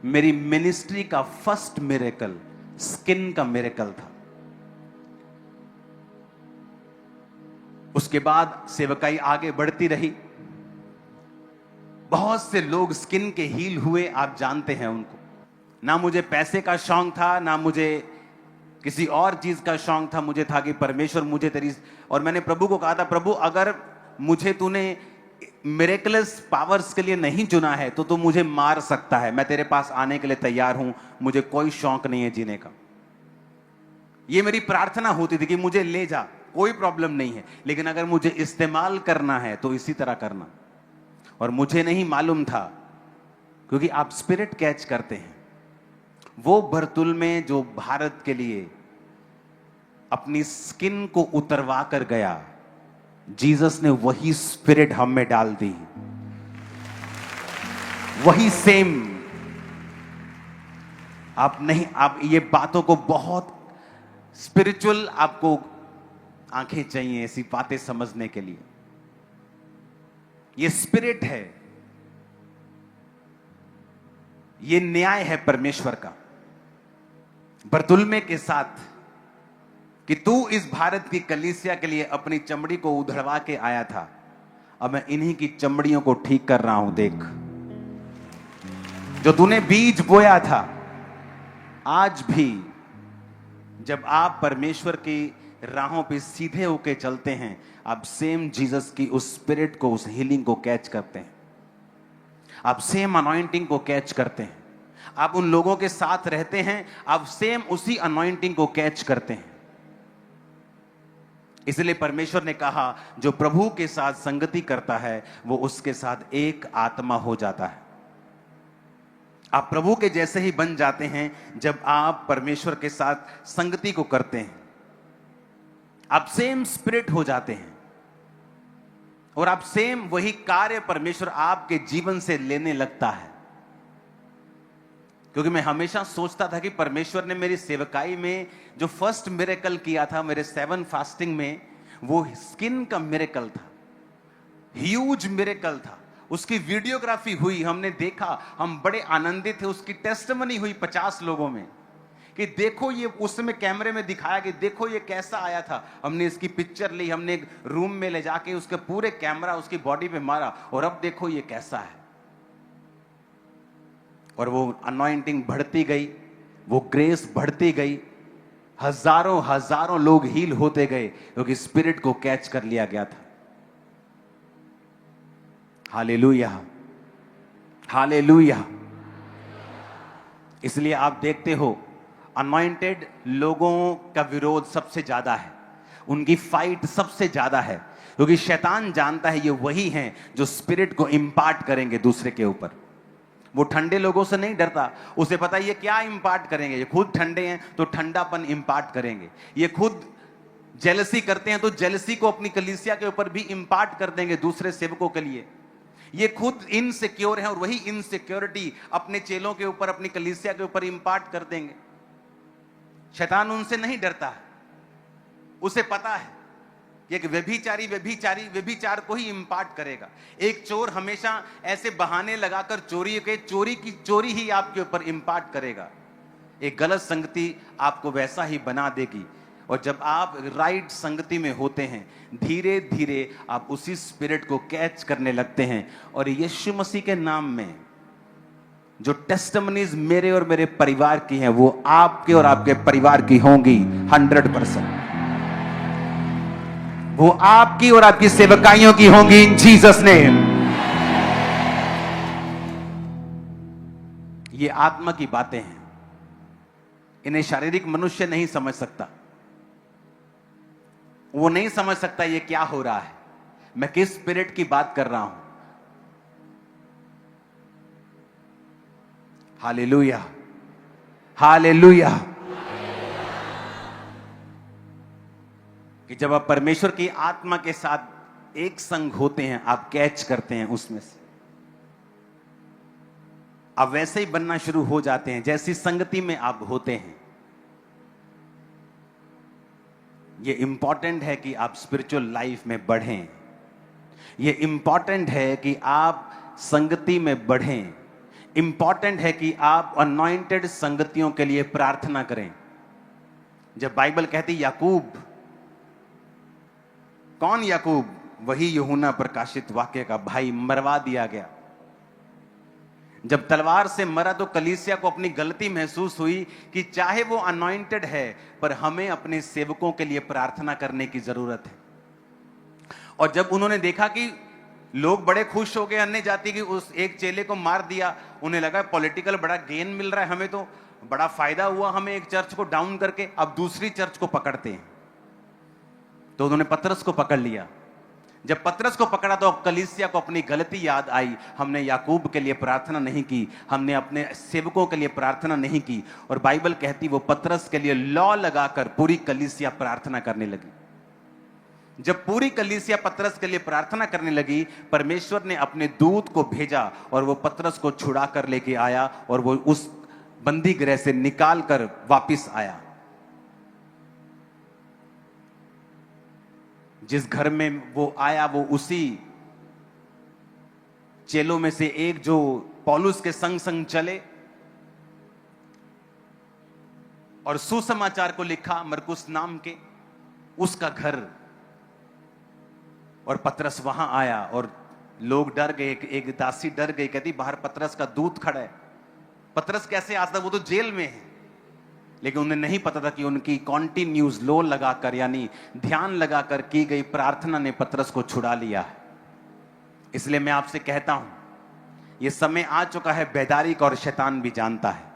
मेरी मिनिस्ट्री का फर्स्ट मिरेकल स्किन का मिरेकल था। उसके बाद सेवकाई आगे बढ़ती रही, बहुत से लोग स्किन के हील हुए, आप जानते हैं उनको। ना मुझे पैसे का शौक था, ना मुझे किसी और चीज का शौक था, मुझे था कि परमेश्वर मुझे तेरी, और मैंने प्रभु को कहा था, प्रभु अगर मुझे तूने मिरेकलस पावर्स के लिए नहीं चुना है तो तू मुझे मार सकता है, मैं तेरे पास आने के लिए तैयार हूं, मुझे कोई शौक नहीं है जीने का। ये मेरी प्रार्थना होती थी कि मुझे ले जा, कोई प्रॉब्लम नहीं है, लेकिन अगर मुझे इस्तेमाल करना है तो इसी तरह करना। और मुझे नहीं मालूम था, क्योंकि आप स्पिरिट कैच करते हैं। वो बरतुल में जो भारत के लिए अपनी स्किन को उतरवा कर गया, जीसस ने वही स्पिरिट हम में डाल दी, वही सेम। आप ये बातों को बहुत स्पिरिचुअल, आपको आंखें चाहिए ऐसी बातें समझने के लिए। ये स्पिरिट है, ये न्याय है परमेश्वर का बरतुल्मे के साथ, कि तू इस भारत की कलीसिया के लिए अपनी चमड़ी को उधड़वा के आया था, अब मैं इन्हीं की चमड़ियों को ठीक कर रहा हूं। देख, जो तूने बीज बोया था, आज भी जब आप परमेश्वर की राहों पे सीधे होके चलते हैं, आप सेम जीसस की उस स्पिरिट को, उस हीलिंग को कैच करते हैं, आप सेम अनॉइंटिंग को कैच करते हैं। आप उन लोगों के साथ रहते हैं, आप सेम उसी अनॉइंटिंग को कैच करते हैं। इसलिए परमेश्वर ने कहा, जो प्रभु के साथ संगति करता है वो उसके साथ एक आत्मा हो जाता है। आप प्रभु के जैसे ही बन जाते हैं जब आप परमेश्वर के साथ संगति को करते हैं। आप सेम स्पिरिट हो जाते हैं और आप सेम वही कार्य परमेश्वर आपके जीवन से लेने लगता है। क्योंकि मैं हमेशा सोचता था कि परमेश्वर ने मेरी सेवकाई में जो फर्स्ट मिरेकल किया था मेरे 7 फास्टिंग में, वो स्किन का मिरेकल था, ह्यूज मिरेकल था। उसकी वीडियोग्राफी हुई, हमने देखा, हम बड़े आनंदित थे। उसकी टेस्टिमनी हुई 50 लोगों में कि देखो ये, उस समय कैमरे में दिखाया कि देखो ये कैसा आया था। हमने इसकी पिक्चर ली, हमने एक रूम में ले जाके उसके पूरे कैमरा उसकी बॉडी पे मारा, और अब देखो ये कैसा है। और वो अनॉइंटिंग बढ़ती गई, वो ग्रेस बढ़ती गई, हजारों हजारों लोग हील होते गए, क्योंकि स्पिरिट को कैच कर लिया गया था। Hallelujah, hallelujah. इसलिए आप देखते हो अनॉइंटेड लोगों का विरोध सबसे ज्यादा है, उनकी फाइट सबसे ज्यादा है, क्योंकि शैतान जानता है ये वही हैं जो स्पिरिट को इंपार्ट करेंगे दूसरे के ऊपर। वो ठंडे लोगों से नहीं डरता, उसे पता है ये क्या इंपार्ट करेंगे। ये खुद ठंडे हैं तो ठंडापन इंपार्ट करेंगे, ये खुद जेलसी करते हैं तो जेलसी को अपनी कलीसिया के ऊपर भी इंपार्ट कर देंगे दूसरे सेवकों के लिए। ये खुद इनसिक्योर हैं और वही इनसिक्योरिटी अपने चेलों के ऊपर, अपनी कलीसिया के ऊपर इंपार्ट कर देंगे। शैतान उनसे नहीं डरता है, उसे पता है कि एक व्यभिचारी व्यभिचार को ही इंपार्ट करेगा। एक चोर हमेशा ऐसे बहाने लगाकर चोरी ही आपके ऊपर इंपार्ट करेगा। एक गलत संगति आपको वैसा ही बना देगी। और जब आप राइट संगति में होते हैं, धीरे धीरे आप उसी स्पिरिट को कैच करने लगते हैं। और यीशु मसीह के नाम में जो टेस्टिमनीज मेरे और मेरे परिवार की हैं, वो आपके और आपके परिवार की होंगी 100%। वो आपकी और आपकी सेवकाइयों की होंगी इन जीसस नेम। ये आत्मा की बातें हैं, इन्हें शारीरिक मनुष्य नहीं समझ सकता। वो नहीं समझ सकता ये क्या हो रहा है, मैं किस स्पिरिट की बात कर रहा हूं। Hallelujah, hallelujah. कि जब आप परमेश्वर की आत्मा के साथ एक संग होते हैं, आप कैच करते हैं उसमें से, आप वैसे ही बनना शुरू हो जाते हैं जैसी संगति में आप होते हैं। ये इंपॉर्टेंट है कि आप स्पिरिचुअल लाइफ में बढ़ें, ये इंपॉर्टेंट है कि आप संगति में बढ़ें, इंपॉर्टेंट है कि आप अनॉइंटेड संगतियों के लिए प्रार्थना करें। जब बाइबल कहती याकूब, कौन याकूब? वही यूहन्ना प्रकाशित वाक्य का भाई, मरवा दिया गया। जब तलवार से मरा तो कलीसिया को अपनी गलती महसूस हुई कि चाहे वो अनॉइंटेड है, पर हमें अपने सेवकों के लिए प्रार्थना करने की जरूरत है। और जब उन्होंने देखा कि लोग बड़े खुश हो गए अन्य जाति की उस एक चेले को मार दिया, उन्हें लगा पॉलिटिकल बड़ा गेन मिल रहा है, हमें तो बड़ा फायदा हुआ, हमें एक चर्च को डाउन करके। अब दूसरी चर्च को पकड़ते हैं, तो उन्होंने पतरस को पकड़ लिया। जब पतरस को पकड़ा तो कलीसिया को अपनी गलती याद आई, हमने याकूब के लिए प्रार्थना नहीं की, हमने अपने सेवकों के लिए प्रार्थना नहीं की। और बाइबल कहती वो पतरस के लिए लॉ लगाकर पूरी कलीसिया प्रार्थना करने लगी। जब पूरी कलीसिया पतरस के लिए प्रार्थना करने लगी, परमेश्वर ने अपने दूत को भेजा और वो पतरस को छुड़ा कर लेके आया और वो उस बंदी गृह से निकाल कर वापिस आया। जिस घर में वो आया वो उसी चेलों में से एक जो पौलुस के संग संग चले और सुसमाचार को लिखा मरकुस नाम के, उसका घर। और पतरस वहां आया और लोग डर गए, एक दासी डर गई, कहती बाहर पतरस का दूत खड़ा है। पतरस कैसे आ सकता, वो तो जेल में है। लेकिन उन्हें नहीं पता था कि उनकी कॉन्टिन्यूस लो लगाकर यानी ध्यान लगाकर की गई प्रार्थना ने पतरस को छुड़ा लिया है। इसलिए मैं आपसे कहता हूं, यह समय आ चुका है, बेदारी का, और शैतान भी जानता है।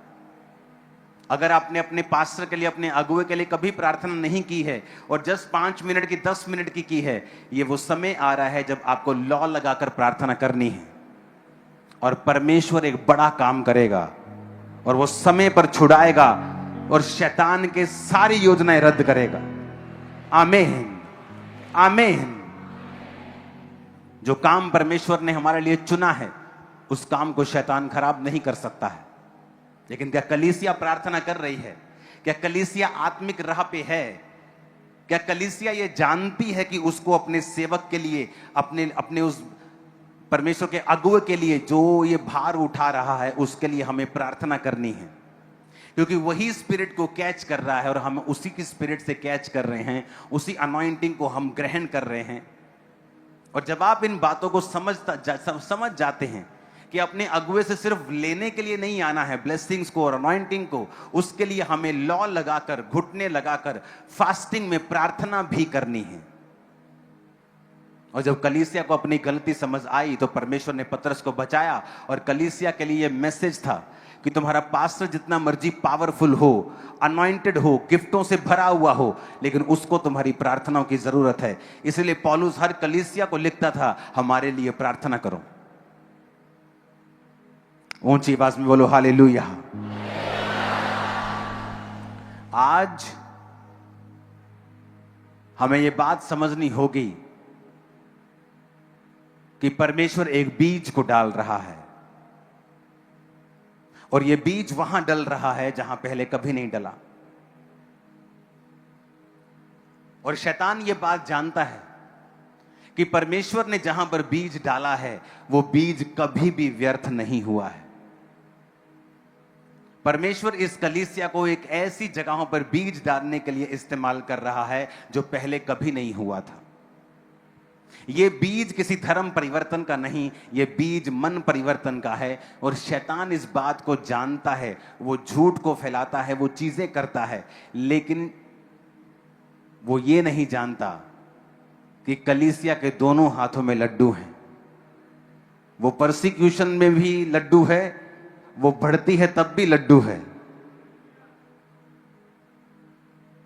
अगर आपने अपने पास्टर के लिए, अपने अगुए के लिए कभी प्रार्थना नहीं की है और जस्ट 5 मिनट की, 10 मिनट की है, ये वो समय आ रहा है जब आपको लॉ लगाकर प्रार्थना करनी है और परमेश्वर एक बड़ा काम करेगा और वो समय पर छुड़ाएगा और शैतान के सारी योजनाएं रद्द करेगा। आमीन, आमीन। जो काम परमेश्वर ने हमारे लिए चुना है उस काम को शैतान खराब नहीं कर सकता है। लेकिन क्या कलीसिया प्रार्थना कर रही है? क्या कलीसिया आत्मिक राह पे है? क्या कलीसिया ये जानती है कि उसको अपने सेवक के लिए, अपने उस परमेश्वर के अगुवे के लिए जो ये भार उठा रहा है उसके लिए हमें प्रार्थना करनी है? क्योंकि वही स्पिरिट को कैच कर रहा है और हम उसी की स्पिरिट से कैच कर रहे हैं, उसी अनॉइंटिंग को हम ग्रहण कर रहे हैं। और जब आप इन बातों को समझ जाते हैं कि अपने अगुवे से सिर्फ लेने के लिए नहीं आना है ब्लेसिंग्स को और अनॉइंटिंग को, उसके लिए हमें लॉ लगाकर, घुटने लगाकर, फास्टिंग में प्रार्थना भी करनी है। और जब कलीसिया को अपनी गलती समझ आई तो परमेश्वर ने पतरस को बचाया। और कलीसिया के लिए मैसेज था कि तुम्हारा पास्टर जितना मर्जी पावरफुल हो, अनॉइंटेड हो, गिफ्टों से भरा हुआ हो, लेकिन उसको तुम्हारी प्रार्थनाओं की जरूरत है। इसलिए पौलुस हर कलीसिया को लिखता था, हमारे लिए प्रार्थना करो। ऊंची आवाज में बोलो हालेलुया। आज हमें यह बात समझनी होगी कि परमेश्वर एक बीज को डाल रहा है और यह बीज वहां डल रहा है जहां पहले कभी नहीं डला। और शैतान यह बात जानता है कि परमेश्वर ने जहां पर बीज डाला है वो बीज कभी भी व्यर्थ नहीं हुआ है। परमेश्वर इस कलीसिया को एक ऐसी जगहों पर बीज डालने के लिए इस्तेमाल कर रहा है जो पहले कभी नहीं हुआ था। यह बीज किसी धर्म परिवर्तन का नहीं, यह बीज मन परिवर्तन का है। और शैतान इस बात को जानता है, वो झूठ को फैलाता है, वो चीजें करता है, लेकिन वो ये नहीं जानता कि कलीसिया के दोनों हाथों में लड्डू हैं। वो परसिक्यूशन में भी लड्डू है, वो बढ़ती है तब भी लड्डू है,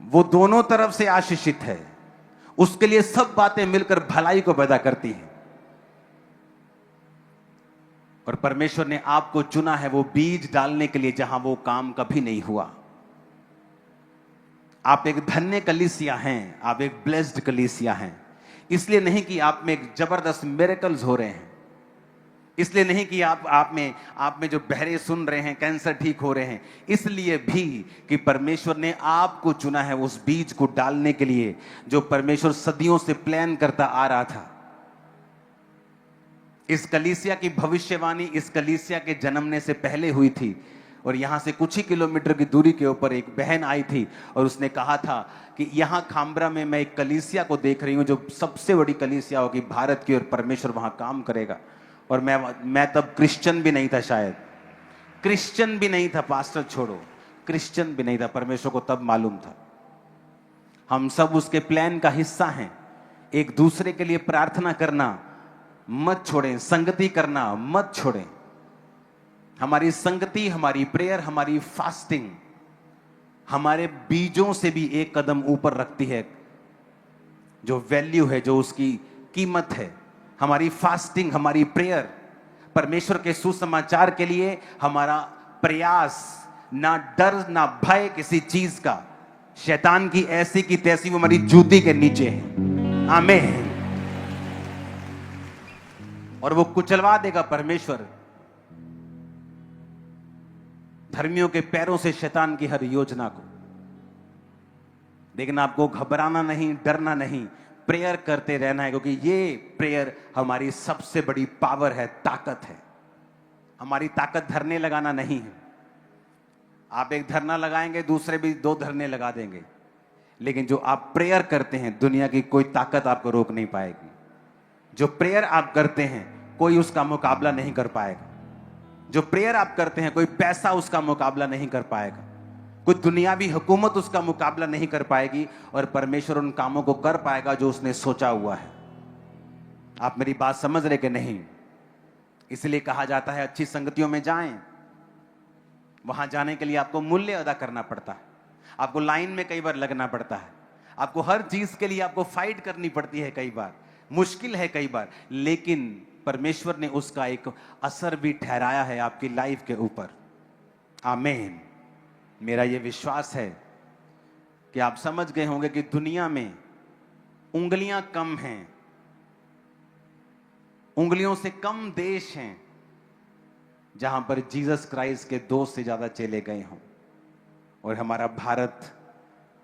वो दोनों तरफ से आशीषित है। उसके लिए सब बातें मिलकर भलाई को पैदा करती हैं। और परमेश्वर ने आपको चुना है वो बीज डालने के लिए जहां वो काम कभी नहीं हुआ। आप एक धन्य कलीसिया हैं, आप एक ब्लेस्ड कलीसिया हैं। इसलिए नहीं कि आप में एक जबरदस्त मिरेकल्स हो रहे हैं, इसलिए नहीं कि आप में जो बहरे सुन रहे हैं, कैंसर ठीक हो रहे हैं, इसलिए भी कि परमेश्वर ने आपको चुना है उस बीज को डालने के लिए जो परमेश्वर सदियों से प्लान करता आ रहा था। इस कलीसिया की भविष्यवाणी इस कलीसिया के जन्मने से पहले हुई थी। और यहां से कुछ ही किलोमीटर की दूरी के ऊपर एक बहन आई थी और उसने कहा था कि यहां खामरा में मैं एक कलीसिया को देख रही हूं जो सबसे बड़ी कलीसिया होगी भारत की और परमेश्वर वहां काम करेगा। और मैं तब क्रिश्चियन भी नहीं था, शायद क्रिश्चियन भी नहीं था, पास्टर छोड़ो, क्रिश्चियन भी नहीं था। परमेश्वर को तब मालूम था हम सब उसके प्लान का हिस्सा हैं। एक दूसरे के लिए प्रार्थना करना मत छोड़ें, संगति करना मत छोड़ें। हमारी संगति, हमारी प्रेयर, हमारी फास्टिंग हमारे बीजों से भी एक कदम ऊपर रखती है। जो वैल्यू है, जो उसकी कीमत है, हमारी फास्टिंग, हमारी प्रेयर, परमेश्वर के सुसमाचार के लिए हमारा प्रयास, ना डर ना भय किसी चीज का, शैतान की ऐसी की तैसी वो हमारी जूती के नीचे है। आमीन। और वो कुचलवा देगा परमेश्वर धर्मियों के पैरों से शैतान की हर योजना को। लेकिन आपको घबराना नहीं, डरना नहीं, प्रेयर करते रहना है, क्योंकि ये प्रेयर हमारी सबसे बड़ी पावर है, ताकत है। हमारी ताकत धरने लगाना नहीं है। आप एक धरना लगाएंगे, दूसरे भी 2 धरने लगा देंगे, लेकिन जो आप प्रेयर करते हैं, दुनिया की कोई ताकत आपको रोक नहीं पाएगी। जो प्रेयर आप करते हैं, कोई उसका मुकाबला नहीं कर पाएगा। जो प्रेयर आप करते हैं, कोई पैसा उसका मुकाबला नहीं कर पाएगा, कोई दुनियावी हुकूमत उसका मुकाबला नहीं कर पाएगी, और परमेश्वर उन कामों को कर पाएगा जो उसने सोचा हुआ है। आप मेरी बात समझ रहे कि नहीं? इसलिए कहा जाता है अच्छी संगतियों में जाएं। वहां जाने के लिए आपको मूल्य अदा करना पड़ता है, आपको लाइन में कई बार लगना पड़ता है, आपको हर चीज के लिए आपको फाइट करनी पड़ती है, कई बार मुश्किल है कई बार, लेकिन परमेश्वर ने उसका एक असर भी ठहराया है आपकी लाइफ के ऊपर। आमीन। मेरा यह विश्वास है कि आप समझ गए होंगे कि दुनिया में उंगलियां कम हैं, उंगलियों से कम देश हैं जहां पर जीसस क्राइस्ट के 2 से ज्यादा चेले गए हों, और हमारा भारत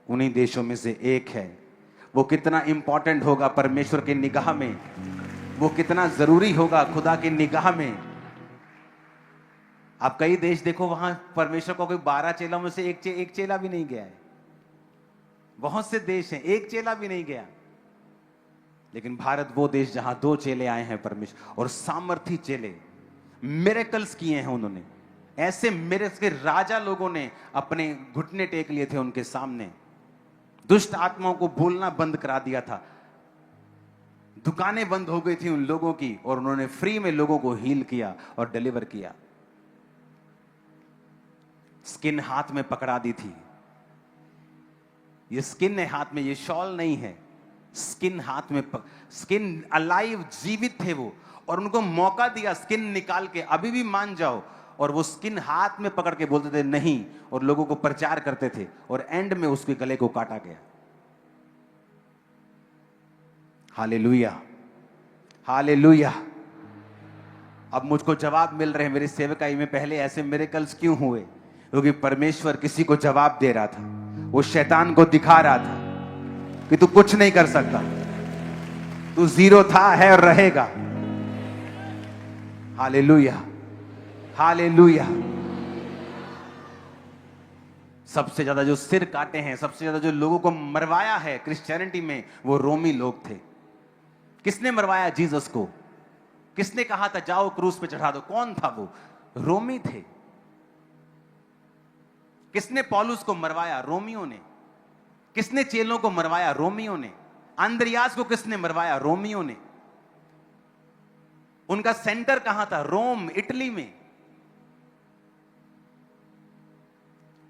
उन्हीं देशों में से एक है। वो कितना इंपॉर्टेंट होगा परमेश्वर की निगाह में, वो कितना जरूरी होगा खुदा की निगाह में। आप कई देश देखो, वहां परमेश्वर को कोई 12 चेलों में से एक चेला भी नहीं गया है। बहुत से देश हैं, एक चेला भी नहीं गया, लेकिन भारत वो देश जहां 2 चेले आए हैं परमेश्वर, और सामर्थी चेले, मिरेकल्स किए हैं उन्होंने। ऐसे मिरेकल्स के राजा लोगों ने अपने घुटने टेक लिए थे उनके सामने। दुष्ट आत्माओं को बोलना बंद करा दिया था, दुकानें बंद हो गई थी उन लोगों की, और उन्होंने फ्री में लोगों को हील किया और डिलीवर किया। स्किन हाथ में पकड़ा दी थी। ये स्किन है हाथ में, ये शॉल नहीं है, स्किन हाथ में, स्किन अलाइव, जीवित थे वो, और उनको मौका दिया स्किन निकाल के, अभी भी मान जाओ, और वो स्किन हाथ में पकड़ के बोलते थे नहीं, और लोगों को प्रचार करते थे, और एंड में उसके गले को काटा गया। Hallelujah, hallelujah. अब मुझको जवाब मिल रहे हैं मेरी सेवकाई में, पहले ऐसे मिरेकल्स क्यों हुए? क्योंकि परमेश्वर किसी को जवाब दे रहा था, वो शैतान को दिखा रहा था कि तू कुछ नहीं कर सकता, तू जीरो था, है और रहेगा। Hallelujah, hallelujah. सबसे ज्यादा जो सिर काटे हैं, सबसे ज्यादा जो लोगों को मरवाया है क्रिश्चियनिटी में, वो रोमी लोग थे। किसने मरवाया जीसस को? किसने कहा था जाओ क्रूस पे चढ़ा दो? कौन था वो? रोमी थे। किसने पौलुस को मरवाया? रोमियों ने। किसने चेलों को मरवाया? रोमियों ने। अंद्रियास को किसने मरवाया? रोमियों ने। उनका सेंटर कहां था? रोम, इटली में।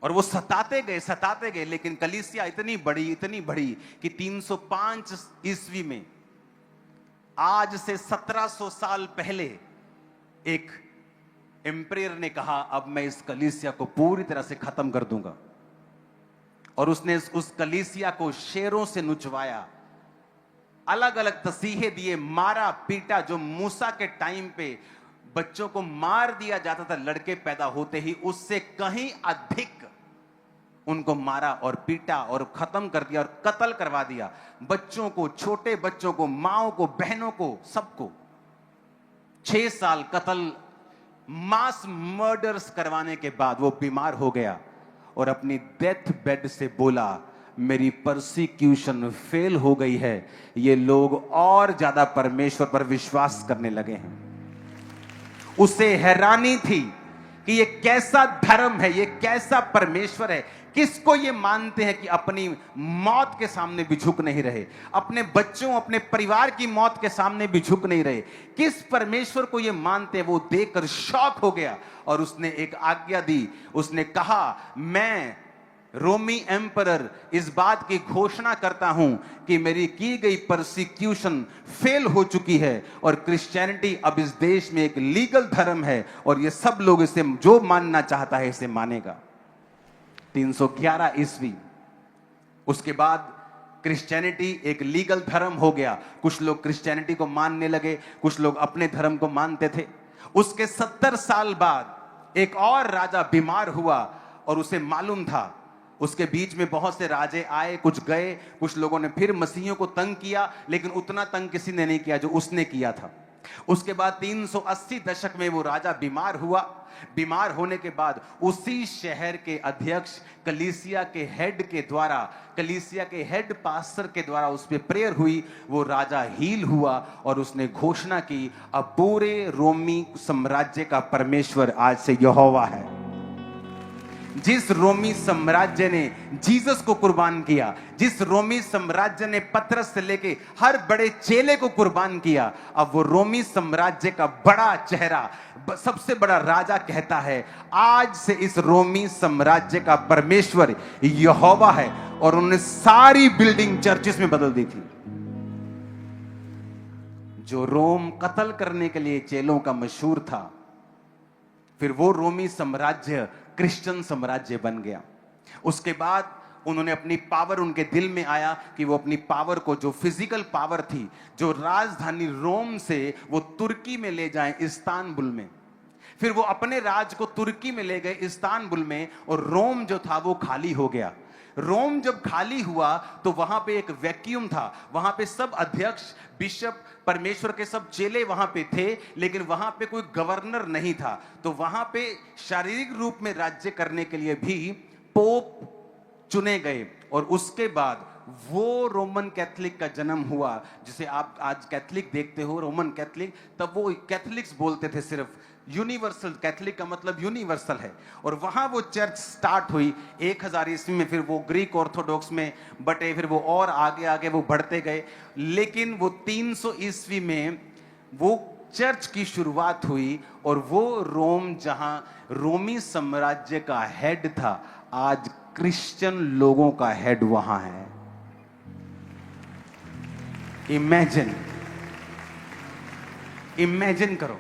और वो सताते गए, लेकिन कलीसिया इतनी बड़ी कि 305 ईस्वी में, आज से 1700 साल पहले, एक एम्परर ने कहा अब मैं इस कलीसिया को पूरी तरह से खत्म कर दूंगा, और उसने उस कलीसिया को शेरों से नुचवाया, अलग अलग तसीहे दिए, मारा पीटा। जो मूसा के टाइम पे बच्चों को मार दिया जाता था लड़के पैदा होते ही, उससे कहीं अधिक उनको मारा और पीटा और खत्म कर दिया और कत्ल करवा दिया। बच्चों को, छोटे बच्चों को, माओं को, बहनों को, सबको 6 साल कत्ल, मास मर्डर्स करवाने के बाद वो बीमार हो गया और अपनी डेथ बेड से बोला मेरी परसिक्यूशन फेल हो गई है। ये लोग और ज्यादा परमेश्वर पर विश्वास करने लगे हैं। उसे हैरानी थी कि ये कैसा धर्म है, ये कैसा परमेश्वर है, किसको ये मानते हैं कि अपनी मौत के सामने भी झुक नहीं रहे, अपने बच्चों अपने परिवार की मौत के सामने भी झुक नहीं रहे? किस परमेश्वर को ये मानते हैं? वो देखकर शॉक हो गया और उसने एक आज्ञा दी। उसने कहा, मैं रोमी एम्परर इस बात की घोषणा करता हूं कि मेरी की गई परसिक्यूशन फेल हो चुकी है और क्रिश्चियनिटी अब इस देश में एक लीगल धर्म है और ये सब लोग इसे जो मानना चाहता है इसे मानेगा। 311 ईस्वी। उसके बाद क्रिश्चियनिटी एक लीगल धर्म हो गया। कुछ लोग क्रिश्चियनिटी को मानने लगे, कुछ लोग अपने धर्म को मानते थे। उसके 70 साल बाद एक और राजा बीमार हुआ और उसे मालूम था। उसके बीच में बहुत से राजे आए, कुछ गए, कुछ लोगों ने फिर मसीहियों को तंग किया, लेकिन उतना तंग किसी ने नहीं किया जो उसने किया था। उसके बाद 380 दशक में वो राजा बीमार हुआ। बीमार होने के बाद उसी शहर के अध्यक्ष कलीसिया के हेड के द्वारा, कलीसिया के हेड पास्टर के द्वारा उस पर प्रेयर हुई। वो राजा हील हुआ और उसने घोषणा की, अब पूरे रोमी साम्राज्य का परमेश्वर आज से यहोवा है। जिस रोमी साम्राज्य ने जीसस को कुर्बान किया, जिस रोमी साम्राज्य ने पतरस से लेके हर बड़े चेले को कुर्बान किया, अब वो रोमी साम्राज्य का बड़ा चेहरा, सबसे बड़ा राजा कहता है, आज से इस रोमी साम्राज्य का परमेश्वर यहोवा है। और उन्होंने सारी बिल्डिंग चर्चिस में बदल दी थी। जो रोम कत्ल करने के लिए चेलों का मशहूर था, फिर वो रोमी साम्राज्य क्रिश्चियन साम्राज्य बन गया। उसके बाद उन्होंने अपनी पावर, उनके दिल में आया कि वो अपनी पावर को, जो फिजिकल पावर थी, जो राजधानी रोम से वो तुर्की में ले जाएं, इस्तांबुल में। फिर वो अपने राज को तुर्की में ले गए, इस्तांबुल में, और रोम जो था वो खाली हो गया। रोम जब खाली हुआ तो वहां पे एक वैक्यूम था। वहां पे सब अध्यक्ष, बिशप, परमेश्वर के सब चेले वहां पे थे, लेकिन वहां पे कोई गवर्नर नहीं था। तो वहां पे शारीरिक रूप में राज्य करने के लिए भी पोप चुने गए। और उसके बाद वो रोमन कैथोलिक का जन्म हुआ, जिसे आप आज कैथोलिक देखते हो, रोमन कैथोलिक। तब वो कैथोलिक्स बोलते थे सिर्फ, यूनिवर्सल कैथोलिक का मतलब यूनिवर्सल है। और वहां वो चर्च स्टार्ट हुई 1000 ईस्वी में। फिर वो ग्रीक ऑर्थोडॉक्स में बटे, फिर वो और आगे आगे वो बढ़ते गए। लेकिन वो 300 ईस्वी में वो चर्च की शुरुआत हुई। और वो रोम, जहां रोमी साम्राज्य का हेड था, आज क्रिश्चियन लोगों का हेड वहां है। इमेजिन करो,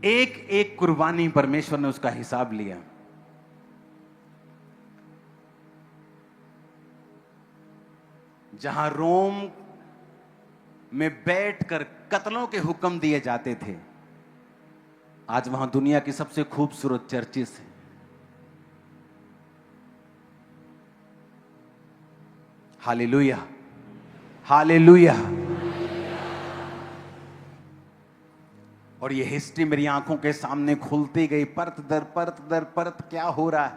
एक एक कुर्बानी परमेश्वर ने उसका हिसाब लिया। जहां रोम में बैठकर कत्लों के हुक्म दिए जाते थे, आज वहां दुनिया की सबसे खूबसूरत चर्चिस है। Hallelujah, hallelujah. और ये हिस्ट्री मेरी आंखों के सामने खुलती गई, परत दर परत दर परत। क्या हो रहा है,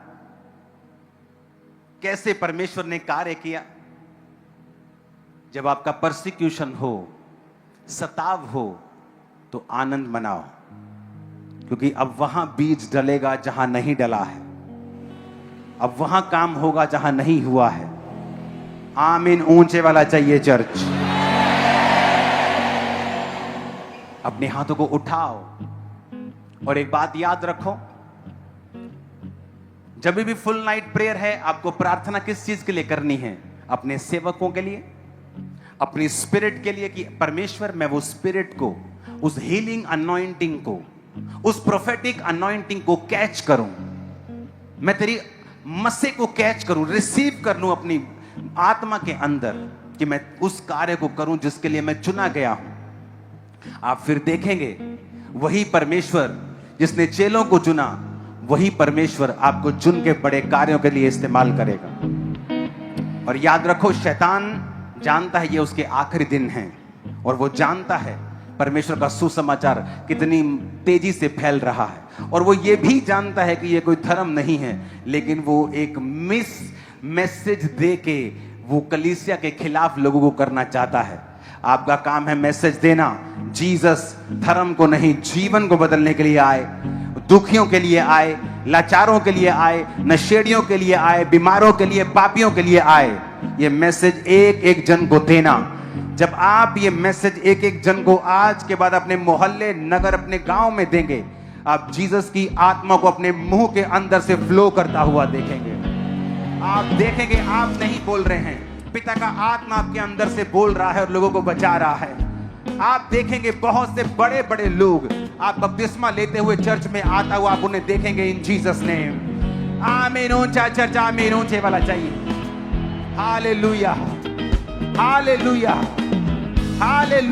कैसे परमेश्वर ने कार्य किया। जब आपका परसिक्यूशन हो, सताव हो, तो आनंद मनाओ, क्योंकि अब वहां बीज डलेगा जहां नहीं डला है। अब वहां काम होगा जहां नहीं हुआ है। आमीन ऊंचे वाला चाहिए चर्च। अपने हाथों को उठाओ और एक बात याद रखो, जब भी फुल नाइट प्रेयर है, आपको प्रार्थना किस चीज के लिए करनी है? अपने सेवकों के लिए, अपनी स्पिरिट के लिए, कि परमेश्वर मैं वो स्पिरिट को, उस हीलिंग अनॉइंटिंग को, उस प्रोफेटिक अनॉइंटिंग को कैच करूं। मैं तेरी मस्से को कैच करूं, रिसीव कर लूं अपनी आत्मा के अंदर, कि मैं उस कार्य को करूं जिसके लिए मैं चुना गया हूं। आप फिर देखेंगे वही परमेश्वर जिसने चेलों को चुना, वही परमेश्वर आपको चुन के बड़े कार्यों के लिए इस्तेमाल करेगा। और याद रखो, शैतान जानता है ये उसके आखिरी दिन हैं, और वो जानता है परमेश्वर का सुसमाचार कितनी तेजी से फैल रहा है। और वो ये भी जानता है कि ये कोई धर्म नहीं है, लेकिन वो एक मैसेज दे के वो कलीसिया के खिलाफ लोगों को करना चाहता है। आपका काम है मैसेज देना, जीसस धर्म को नहीं जीवन को बदलने के लिए आए। दुखियों के लिए आए, लाचारों के लिए आए, नशेड़ियों के लिए आए, बीमारों के लिए, पापियों के लिए आए। ये मैसेज एक एक जन को देना। जब आप ये मैसेज एक एक जन को आज के बाद अपने मोहल्ले, नगर, अपने गांव में देंगे, आप जीसस की आत्मा को अपने मुंह के अंदर से फ्लो करता हुआ देखेंगे। आप देखेंगे आप नहीं बोल रहे हैं, पिता का आत्मा आपके अंदर से बोल रहा है और लोगों को बचा रहा है। आप देखेंगे बहुत से बड़े बड़े लोग आप बपतिस्मा लेते हुए चर्च में आता हुआ आप उन्हें देखेंगे इन जीसस नेम। आमीन। ऊंचा चर्च आमीन ऊंचे वाला चाहिए। Hallelujah, hallelujah, hallelujah.